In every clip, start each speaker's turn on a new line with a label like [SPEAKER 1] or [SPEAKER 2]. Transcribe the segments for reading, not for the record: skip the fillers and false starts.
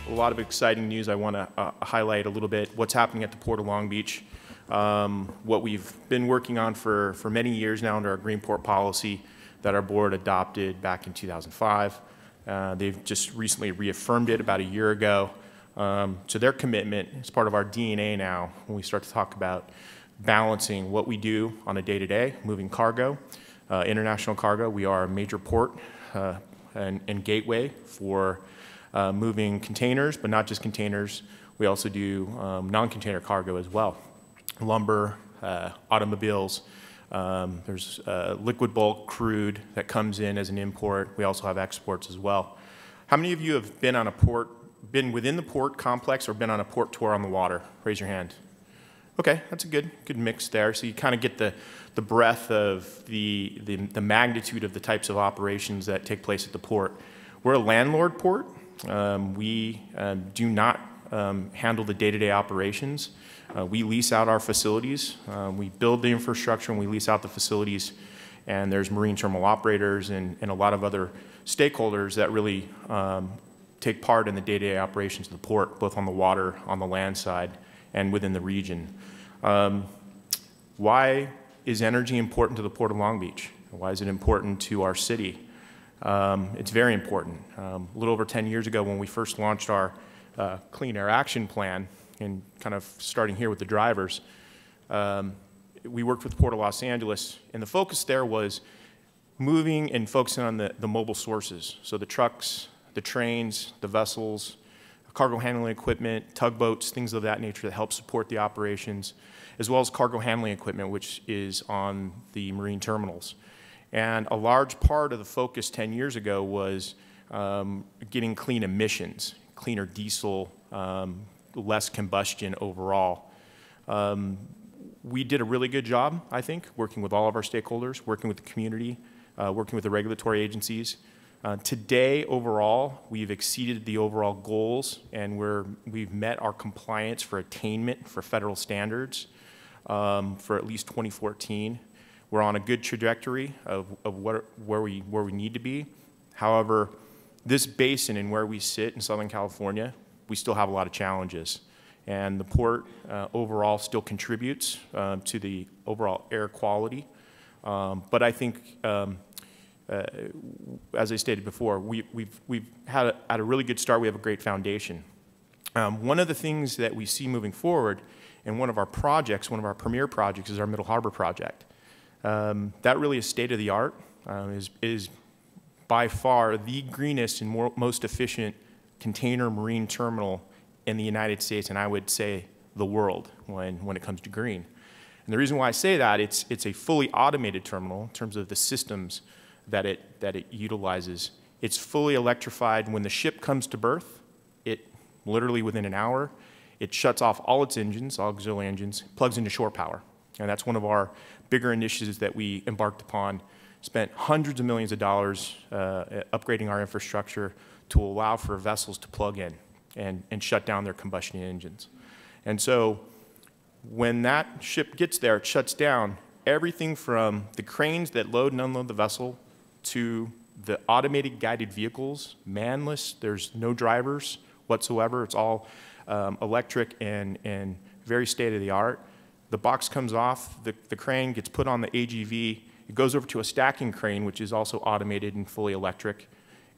[SPEAKER 1] a lot of exciting news. I want to highlight a little bit what's happening at the Port of Long Beach, what we've been working on for many years now under our Green Port policy that our board adopted back in 2005. They've just recently reaffirmed it about a year ago. So their commitment is part of our DNA now when we start to talk about balancing what we do on a day-to-day, moving cargo, international cargo. We are a major port and gateway for moving containers, but not just containers. We also do non-container cargo as well. Lumber, automobiles, there's liquid bulk crude that comes in as an import. We also have exports as well. How many of you have been on a port, been within the port complex or been on a port tour on the water? Raise your hand. Okay, that's a good mix there. So you kind of get the breadth of the magnitude of the types of operations that take place at the port. We're a landlord port. We do not handle the day-to-day operations. We lease out our facilities. We build the infrastructure and we lease out the facilities. And there's marine terminal operators and a lot of other stakeholders that really take part in the day-to-day operations of the port, both on the water, on the land side, and within the region. Why is energy important to the Port of Long Beach? Why is it important to our city? It's very important. A little over 10 years ago when we first launched our Clean Air Action Plan, and kind of starting here with the drivers, we worked with the Port of Los Angeles, and the focus there was moving and focusing on the mobile sources. So the trucks, the trains, the vessels, cargo handling equipment, tugboats, things of that nature that help support the operations, as well as cargo handling equipment, which is on the marine terminals. And a large part of the focus 10 years ago was getting clean emissions, cleaner diesel, less combustion overall. We did a really good job, I think, working with all of our stakeholders, working with the community, working with the regulatory agencies. Today, overall, we've exceeded the overall goals, and we've met our compliance for attainment for federal standards for at least 2014. We're on a good trajectory of where we need to be. However, this basin and where we sit in Southern California, we still have a lot of challenges. And the port overall still contributes to the overall air quality. But I think, as I stated before, we've had at a really good start. We have a great foundation. One of the things that we see moving forward, and one of our projects, one of our premier projects, is our Middle Harbor project. That really is state of the art, is by far the greenest and most efficient container marine terminal in the United States, and I would say the world when it comes to green. And the reason why I say that, it's a fully automated terminal in terms of the systems that it utilizes. It's fully electrified. When the ship comes to berth, it literally within an hour, it shuts off all its engines, all auxiliary engines, plugs into shore power. And that's one of our bigger initiatives that we embarked upon, spent hundreds of millions of dollars upgrading our infrastructure to allow for vessels to plug in and shut down their combustion engines. And so when that ship gets there, it shuts down everything from the cranes that load and unload the vessel to the automated guided vehicles, manless. There's no drivers whatsoever. It's all electric and very state-of-the-art. The box comes off, the crane gets put on the AGV, it goes over to a stacking crane, which is also automated and fully electric,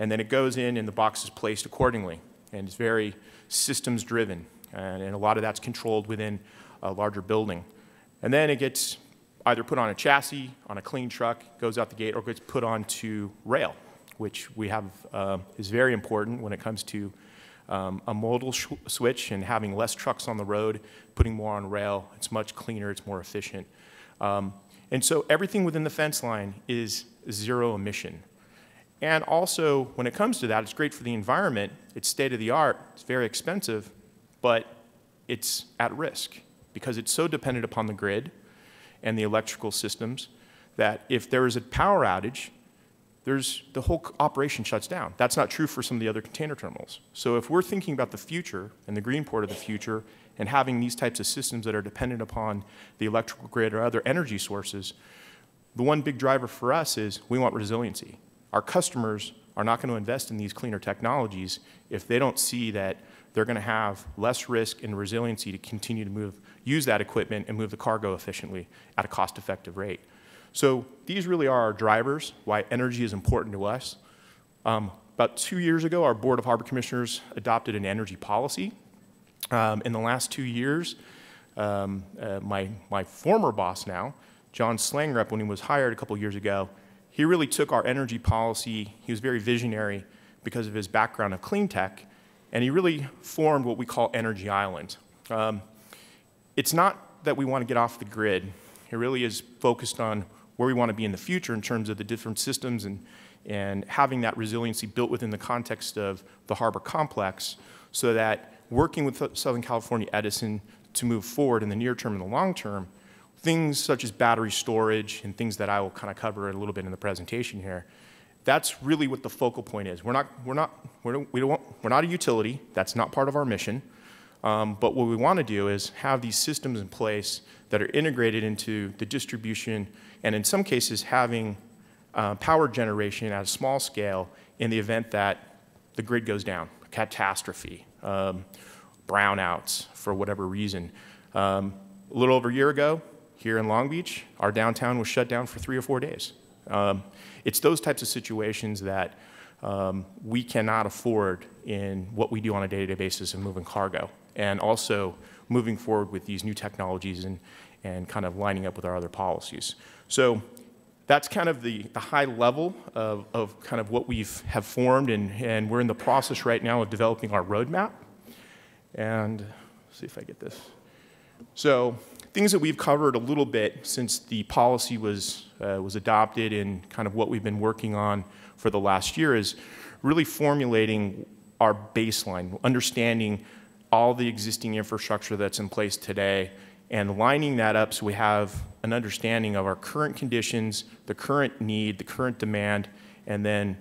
[SPEAKER 1] and then it goes in and the box is placed accordingly. And it's very systems driven, and a lot of that's controlled within a larger building. And then it gets either put on a chassis, on a clean truck, goes out the gate, or gets put onto rail, which we have is very important when it comes to a modal switch and having less trucks on the road, putting more on rail. It's much cleaner, it's more efficient. And so everything within the fence line is zero emission. And also, when it comes to that, it's great for the environment. It's state-of-the-art. It's very expensive, but it's at risk because it's so dependent upon the grid and the electrical systems that if there is a power outage, the whole operation shuts down. That's not true for some of the other container terminals. So if we're thinking about the future and the green port of the future and having these types of systems that are dependent upon the electrical grid or other energy sources, the one big driver for us is we want resiliency. Our customers are not going to invest in these cleaner technologies if they don't see that they're going to have less risk and resiliency to continue to use that equipment and move the cargo efficiently at a cost-effective rate. So these really are our drivers, why energy is important to us. About 2 years ago, our Board of Harbor Commissioners adopted an energy policy. In the last 2 years, my former boss now, John Slangrup, when he was hired a couple years ago, he really took our energy policy. He was very visionary because of his background of clean tech, and he really formed what we call energy islands. It's not that we want to get off the grid. It really is focused on where we want to be in the future in terms of the different systems and having that resiliency built within the context of the harbor complex, so that working with Southern California Edison to move forward in the near term and the long term, things such as battery storage and things that I will kind of cover a little bit in the presentation here, that's really what the focal point is. We're not a utility. That's not part of our mission. But what we want to do is have these systems in place that are integrated into the distribution, and in some cases having power generation at a small scale in the event that the grid goes down, a catastrophe, brownouts for whatever reason. A little over a year ago, here in Long Beach, our downtown was shut down for 3 or 4 days. It's those types of situations that we cannot afford in what we do on a day-to-day basis in moving cargo, and also moving forward with these new technologies and kind of lining up with our other policies. So that's kind of the high level of kind of what we've have formed, and we're in the process right now of developing our roadmap. And let's see if I get this. So things that we've covered a little bit since the policy was adopted, and kind of what we've been working on for the last year is really formulating our baseline, understanding all the existing infrastructure that's in place today, and lining that up so we have an understanding of our current conditions, the current need, the current demand, and then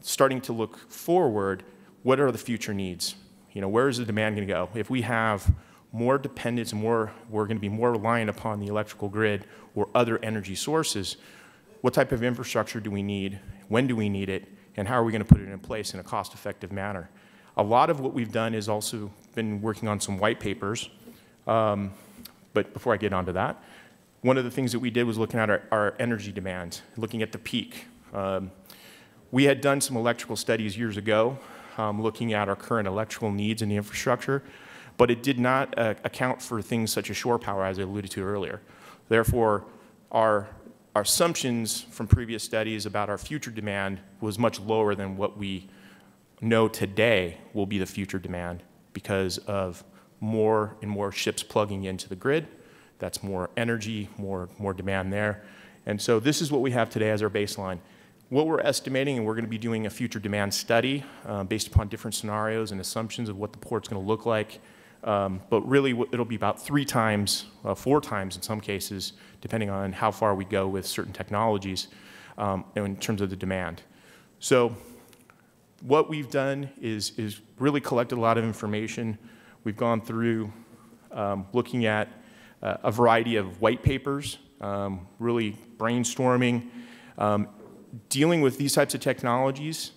[SPEAKER 1] starting to look forward, what are the future needs? You know, where is the demand going to go? If we have more dependence and we're going to be more reliant upon the electrical grid or other energy sources, what type of infrastructure do we need? When do we need it? And how are we going to put it in place in a cost-effective manner? A lot of what we've done is also been working on some white papers. But before I get onto that, one of the things that we did was looking at our energy demand, looking at the peak. We had done some electrical studies years ago, looking at our current electrical needs in the infrastructure, but it did not account for things such as shore power, as I alluded to earlier. Therefore, our assumptions from previous studies about our future demand was much lower than what we know today will be the future demand, because of more and more ships plugging into the grid. That's more energy, more demand there. And so this is what we have today as our baseline. What we're estimating, and we're going to be doing a future demand study based upon different scenarios and assumptions of what the port's going to look like. But really, it'll be about 3 times, 4 times in some cases, depending on how far we go with certain technologies in terms of the demand. So what we've done is really collected a lot of information. We've gone through looking at a variety of white papers, really brainstorming, dealing with these types of technologies.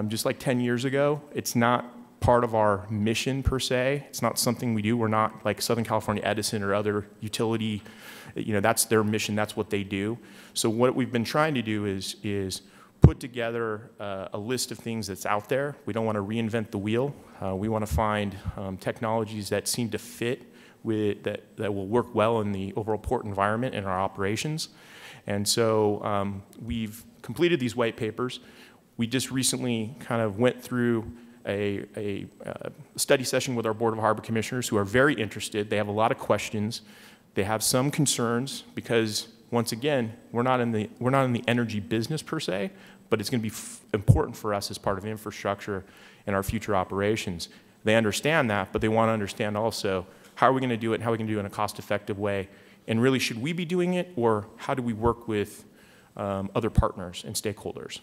[SPEAKER 1] Just like 10 years ago, it's not part of our mission per se. It's not something we do. We're not like Southern California Edison or other utility. You know, that's their mission. That's what they do. So what we've been trying to do is put together a list of things that's out there. We don't want to reinvent the wheel. We want to find technologies that seem to fit with that will work well in the overall port environment and our operations. And so we've completed these white papers. We just recently kind of went through a study session with our Board of Harbor Commissioners, who are very interested. They have a lot of questions. They have some concerns because, once again, we're not in the energy business per se, but it's going to be important for us as part of infrastructure and our future operations. They understand that, but they want to understand also how are we going to do it and how are we going to do it in a cost-effective way. And really, should we be doing it, or how do we work with other partners and stakeholders?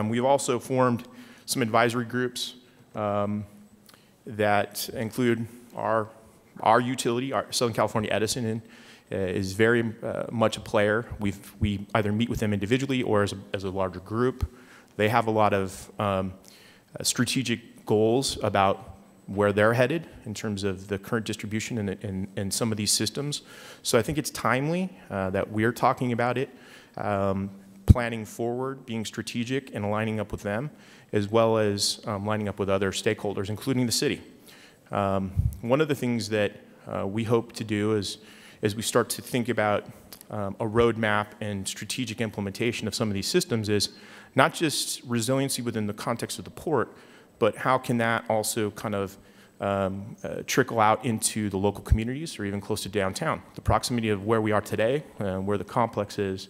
[SPEAKER 1] We've also formed some advisory groups that include our utility, our Southern California Edison is very much a player. We either meet with them individually or as a larger group. They have a lot of strategic goals about where they're headed in terms of the current distribution and some of these systems. So I think it's timely that we're talking about it, planning forward, being strategic, and aligning up with them, as well as lining up with other stakeholders, including the city. One of the things that we hope to do is, as we start to think about a roadmap and strategic implementation of some of these systems, is not just resiliency within the context of the port, but how can that also kind of trickle out into the local communities or even close to downtown. The proximity of where we are today, where the complex is,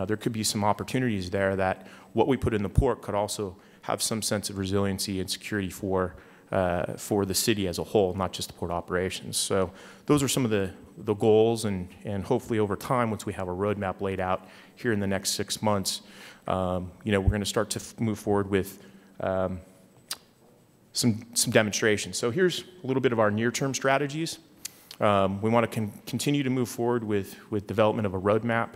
[SPEAKER 1] there could be some opportunities there that what we put in the port could also have some sense of resiliency and security for the city as a whole, not just the port operations. So those are some of the goals, and hopefully over time, once we have a roadmap laid out here in the next 6 months, we're going to start to move forward with some demonstrations. So here's a little bit of our near-term strategies. We want to continue to move forward with development of a roadmap,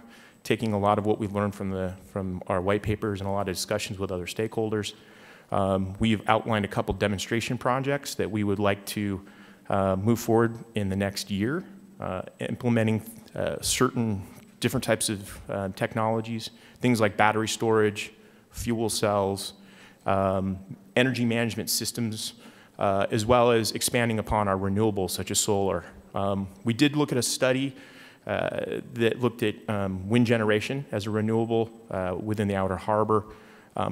[SPEAKER 1] taking a lot of what we've learned from our white papers and a lot of discussions with other stakeholders. We've outlined a couple demonstration projects that we would like to move forward in the next year, implementing certain different types of technologies, things like battery storage, fuel cells, energy management systems, as well as expanding upon our renewables such as solar. We did look at a study that looked at wind generation as a renewable within the outer harbor.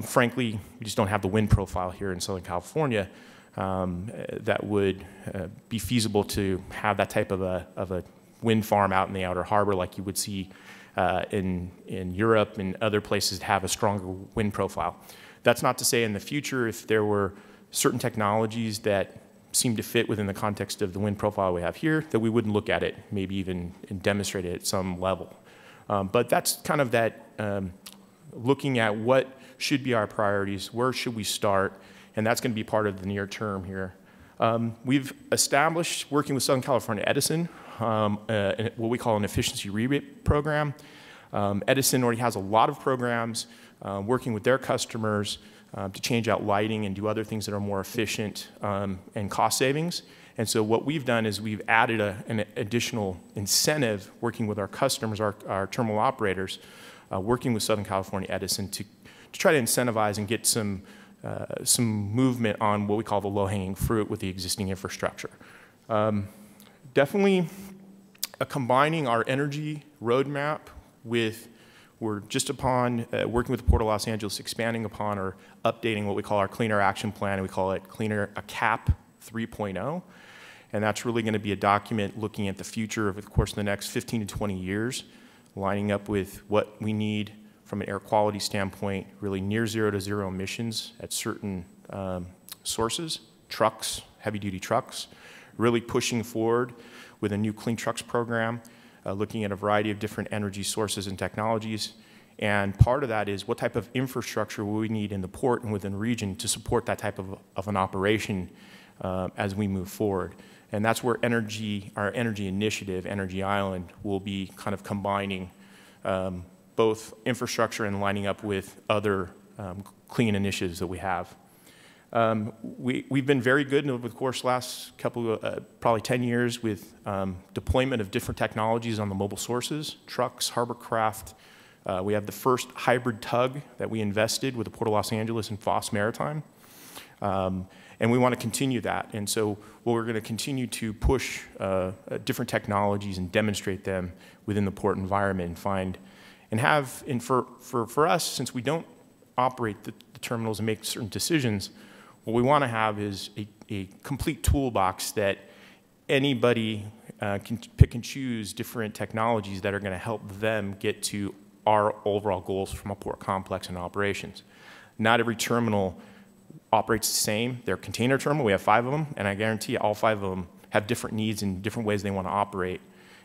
[SPEAKER 1] Frankly, we just don't have the wind profile here in Southern California that would be feasible to have that type of a wind farm out in the outer harbor like you would see in Europe and other places that have a stronger wind profile. That's not to say in the future, if there were certain technologies that seem to fit within the context of the wind profile we have here, that we wouldn't look at it, maybe even demonstrate it at some level. But that's kind of that looking at what should be our priorities, where should we start, and that's going to be part of the near term here. We've established, working with Southern California Edison, what we call an efficiency rebate program. Edison already has a lot of programs working with their customers to change out lighting and do other things that are more efficient and cost savings. And so what we've done is we've added an additional incentive working with our customers, our terminal operators, working with Southern California Edison to try to incentivize and get some movement on what we call the low-hanging fruit with the existing infrastructure. Definitely combining our energy roadmap with, we're just upon working with the Port of Los Angeles, expanding upon or updating what we call our Clean Air Action Plan, and we call it a CAP 3.0. And that's really going to be a document looking at the future of course, the next 15 to 20 years, lining up with what we need from an air quality standpoint, really near zero to zero emissions at certain sources, trucks, heavy-duty trucks, really pushing forward with a new Clean Trucks program, looking at a variety of different energy sources and technologies. And part of that is what type of infrastructure will we need in the port and within the region to support that type of an operation as we move forward. And that's where our energy initiative, Energy Island, will be kind of combining both infrastructure and lining up with other clean initiatives that we have. We've been very good over the course last couple, probably 10 years with deployment of different technologies on the mobile sources, trucks, hovercraft. We have the first hybrid tug that we invested with the Port of Los Angeles and Foss Maritime. And we want to continue that. And so we're going to continue to push different technologies and demonstrate them within the port environment and for us, since we don't operate the terminals and make certain decisions, what we want to have is a complete toolbox that anybody can pick and choose different technologies that are going to help them get to our overall goals from a port complex and operations. Not every terminal operates the same. They're a container terminal. We have 5 of them, and I guarantee you all 5 of them have different needs and different ways they want to operate.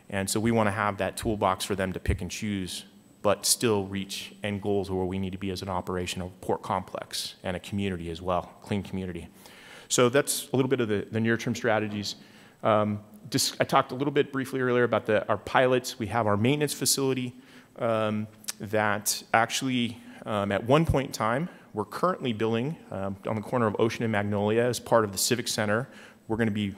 [SPEAKER 1] And so we want to have that toolbox for them to pick and choose, but still reach end goals where we need to be as an operation of a port complex and a community as well, clean community. So that's a little bit of the near-term strategies. I talked a little bit briefly earlier about our pilots. We have our maintenance facility that actually at one point in time, we're currently building on the corner of Ocean and Magnolia as part of the Civic Center. We're going to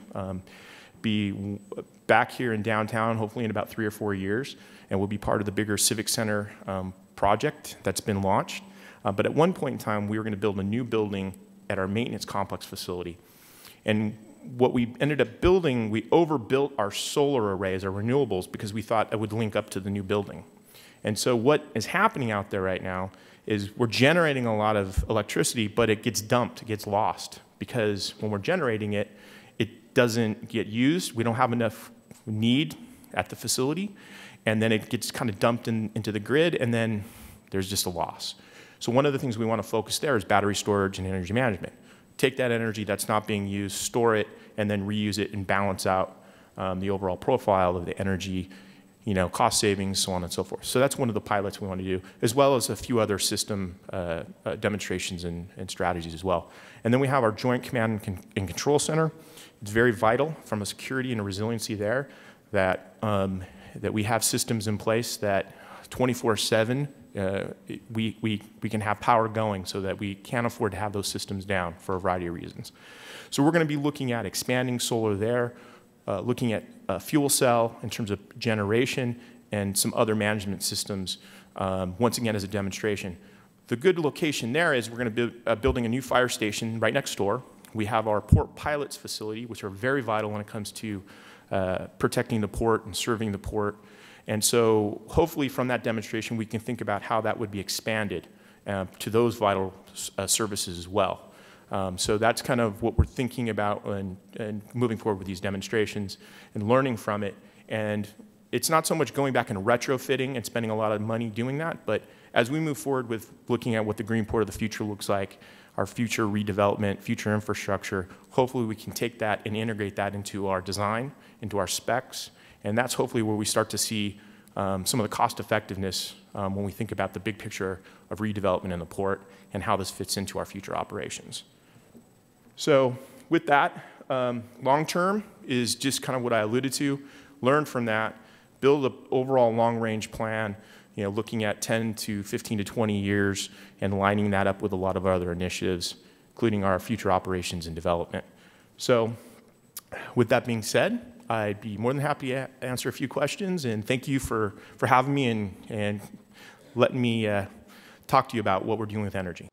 [SPEAKER 1] be back here in downtown, hopefully in about 3 or 4 years, and we'll be part of the bigger Civic Center project that's been launched. But at one point in time, we were going to build a new building at our maintenance complex facility. And what we ended up building, we overbuilt our solar arrays, our renewables, because we thought it would link up to the new building. And so what is happening out there right now is we're generating a lot of electricity, but it gets dumped, it gets lost, because when we're generating it, it doesn't get used. We don't have enough need at the facility, and then it gets kind of dumped into the grid, and then there's just a loss. So one of the things we want to focus there is battery storage and energy management. Take that energy that's not being used, store it, and then reuse it and balance out the overall profile of the energy, cost savings, so on and so forth. So that's one of the pilots we want to do, as well as a few other system demonstrations and strategies as well. And then we have our Joint Command and Control Center. It's very vital from a security and a resiliency there that we have systems in place that 24/7 we can have power going so that we can't afford to have those systems down for a variety of reasons. So we're going to be looking at expanding solar there, looking at a fuel cell in terms of generation and some other management systems, once again as a demonstration. The good location there is we're going to be building a new fire station right next door. We have our port pilots facility, which are very vital when it comes to protecting the port and serving the port. And so hopefully from that demonstration, we can think about how that would be expanded to those vital services as well. So that's kind of what we're thinking about and moving forward with these demonstrations and learning from it. And it's not so much going back and retrofitting and spending a lot of money doing that, but as we move forward with looking at what the green port of the future looks like, our future redevelopment, future infrastructure, hopefully we can take that and integrate that into our design, into our specs, and that's hopefully where we start to see some of the cost effectiveness when we think about the big picture of redevelopment in the port and how this fits into our future operations. So with that, long term is just kind of what I alluded to. Learn from that, build an overall long-range plan, looking at 10 to 15 to 20 years and lining that up with a lot of other initiatives, including our future operations and development. So with that being said, I'd be more than happy to answer a few questions, and thank you for having me and letting me talk to you about what we're doing with energy.